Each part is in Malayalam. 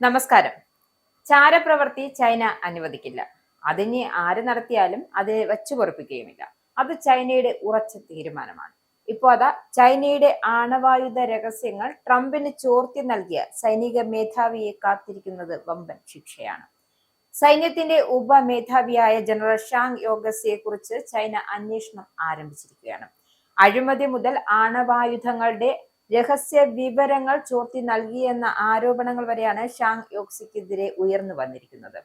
നമസ്കാരം. ചാരപ്രവൃത്തി ചൈന അനുവദിക്കില്ല. അതിന് ആര് നടത്തിയാലും അതിനെ വച്ചു പൊറുപ്പിക്കുകയുമില്ല. അത് ചൈനയുടെ ഉറച്ച തീരുമാനമാണ്. ഇപ്പോ അതാ ചൈനയുടെ ആണവായുധ രഹസ്യങ്ങൾ ട്രംപിന് ചോർത്തി നൽകിയ സൈനിക മേധാവിയെ കാത്തിരിക്കുന്നത് വമ്പൻ ശിക്ഷയാണ്. സൈന്യത്തിന്റെ ഉപമേധാവിയായ ജനറൽ ഷാങ് യോഗസിയെ കുറിച്ച് ചൈന അന്വേഷണം ആരംഭിച്ചിരിക്കുകയാണ്. അഴിമതി മുതൽ ആണവായുധങ്ങളുടെ രഹസ്യ വിവരങ്ങൾ ചോർത്തി നൽകിയെന്ന ആരോപണങ്ങൾ വരെയാണ് ഷാങ് യോക്സിക്കെതിരെ ഉയർന്നു വന്നിരിക്കുന്നത്.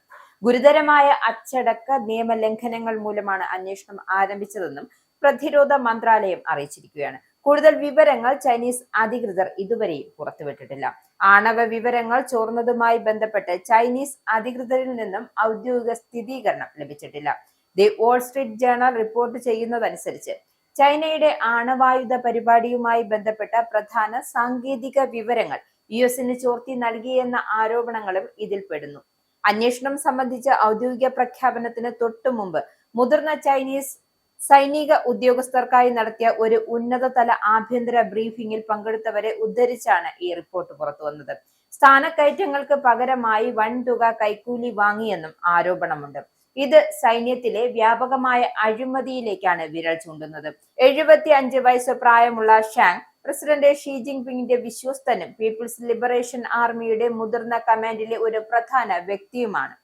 ഗുരുതരമായ അച്ചടക്ക നിയമലംഘനങ്ങൾ മൂലമാണ് അന്വേഷണം ആരംഭിച്ചതെന്നും പ്രതിരോധ മന്ത്രാലയം അറിയിച്ചിരിക്കുകയാണ്. കൂടുതൽ വിവരങ്ങൾ ചൈനീസ് അധികൃതർ ഇതുവരെയും പുറത്തുവിട്ടിട്ടില്ല. ആണവ വിവരങ്ങൾ ചോർന്നതുമായി ബന്ധപ്പെട്ട് ചൈനീസ് അധികൃതരിൽ നിന്നും ഔദ്യോഗിക സ്ഥിരീകരണം ലഭിച്ചിട്ടില്ല. The Wall Street Journal report ചെയ്യുന്നതനുസരിച്ച് ചൈനയുടെ ആണവായുധ പരിപാടിയുമായി ബന്ധപ്പെട്ട പ്രധാന സാങ്കേതിക വിവരങ്ങൾ യുഎസിന് ചോർത്തി നൽകിയെന്ന ആരോപണങ്ങളും ഇതിൽ പെടുന്നു. അന്വേഷണം സംബന്ധിച്ച ഔദ്യോഗിക പ്രഖ്യാപനത്തിന് തൊട്ടു മുമ്പ് മുതിർന്ന ചൈനീസ് സൈനിക ഉദ്യോഗസ്ഥർക്കായി നടത്തിയ ഒരു ഉന്നതതല ആഭ്യന്തര ബ്രീഫിംഗിൽ പങ്കെടുത്തവരെ ഉദ്ധരിച്ചാണ് ഈ റിപ്പോർട്ട് പുറത്തുവന്നത്. സ്ഥാനക്കയറ്റങ്ങൾക്ക് പകരമായി വൻതുക കൈക്കൂലി വാങ്ങിയെന്നും ആരോപണമുണ്ട്. ഇത് സൈന്യത്തിലെ വ്യാപകമായ അഴിമതിയിലേക്കാണ് വിരൽ ചൂണ്ടുന്നത്. 75 വയസ്സ് പ്രായമുള്ള ഷാങ് പ്രസിഡന്റ് ഷീ ജിൻപിങ്ങിന്റെ വിശ്വസ്തനും പീപ്പിൾസ് ലിബറേഷൻ ആർമിയുടെ മുതിർന്ന കമാൻഡിലെ ഒരു പ്രധാന വ്യക്തിയുമാണ്.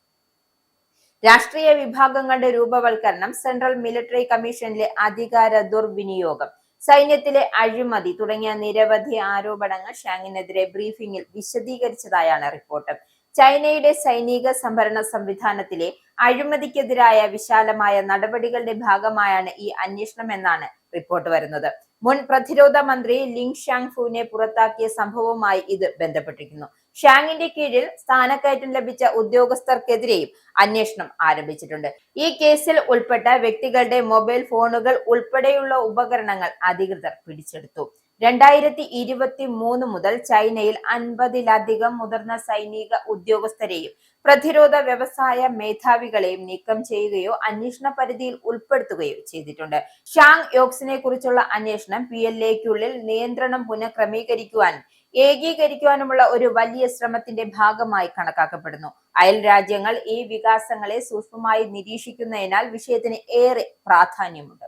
രാഷ്ട്രീയ വിഭാഗങ്ങളുടെ രൂപവൽക്കരണം, സെൻട്രൽ മിലിറ്ററി കമ്മീഷനിലെ അധികാര ദുർവിനിയോഗം, സൈന്യത്തിലെ അഴിമതി തുടങ്ങിയ നിരവധി ആരോപണങ്ങൾ ഷാങ്ങിനെതിരെ ബ്രീഫിംഗിൽ വിശദീകരിച്ചതായാണ് റിപ്പോർട്ട്. ചൈനയുടെ സൈനിക സംഭരണ സംവിധാനത്തിലെ അഴിമതിക്കെതിരായ വിശാലമായ നടപടികളുടെ ഭാഗമായാണ് ഈ അന്വേഷണം എന്നാണ് റിപ്പോർട്ട് വരുന്നത്. മുൻ പ്രതിരോധ മന്ത്രി ലിങ് ഷാങ് ഫുവിനെ പുറത്താക്കിയ സംഭവവുമായി ഇത് ബന്ധപ്പെട്ടിരിക്കുന്നു. ഷാങ്ങിന്റെ കീഴിൽ സ്ഥാനക്കയറ്റം ലഭിച്ച ഉദ്യോഗസ്ഥർക്കെതിരെയും അന്വേഷണം ആരംഭിച്ചിട്ടുണ്ട്. ഈ കേസിൽ ഉൾപ്പെട്ട വ്യക്തികളുടെ മൊബൈൽ ഫോണുകൾ ഉൾപ്പെടെയുള്ള ഉപകരണങ്ങൾ അധികൃതർ പിടിച്ചെടുത്തു. 2023 മുതൽ ചൈനയിൽ 50-ലധികം മുതിർന്ന സൈനിക ഉദ്യോഗസ്ഥരെയും പ്രതിരോധ വ്യവസായ മേധാവികളെയും നീക്കം ചെയ്യുകയോ അന്വേഷണ പരിധിയിൽ ഉൾപ്പെടുത്തുകയോ ചെയ്തിട്ടുണ്ട്. ഷാങ് യോക്സിനെ കുറിച്ചുള്ള അന്വേഷണം PLAയ്ക്കുള്ളിൽ നിയന്ത്രണം പുനഃക്രമീകരിക്കുവാനും ഏകീകരിക്കുവാനുമുള്ള ഒരു വലിയ ശ്രമത്തിന്റെ ഭാഗമായി കണക്കാക്കപ്പെടുന്നു. അയൽ രാജ്യങ്ങൾ ഈ വികാസങ്ങളെ സൂക്ഷ്മമായി നിരീക്ഷിക്കുന്നതിനാൽ വിഷയത്തിന് ഏറെ പ്രാധാന്യമുണ്ട്.